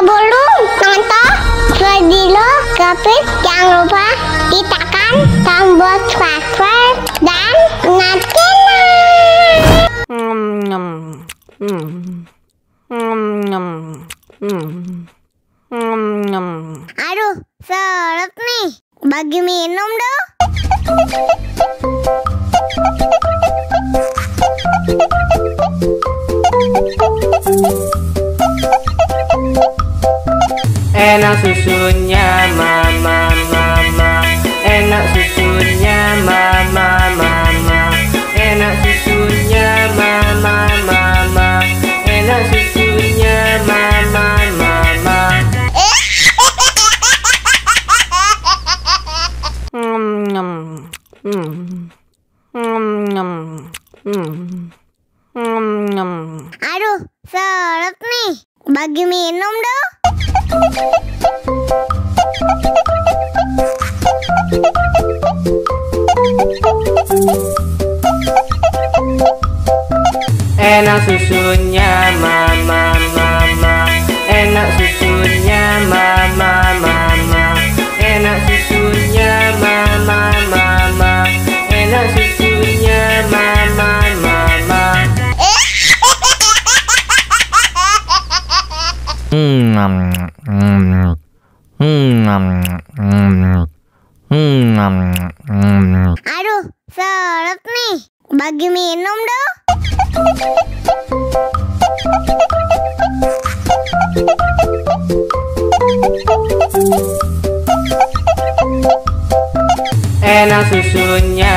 Sebelum nonton video Gavin, jangan lupa ditekan tombol subscribe dan nyalakan. Aduh, seret nih. Bagi minum dong. Enak susunya mama mama, enak susunya mama mama, enak susunya mama mama, enak susunya mama mama. Aduh, seret nih. Bagi minum dong. Enak susunya mama mama, enak susunya mama mama, enak susunya mama mama, enak susunya mama mama. Aduh, seret nih. Bagi minum dong. Enak susunya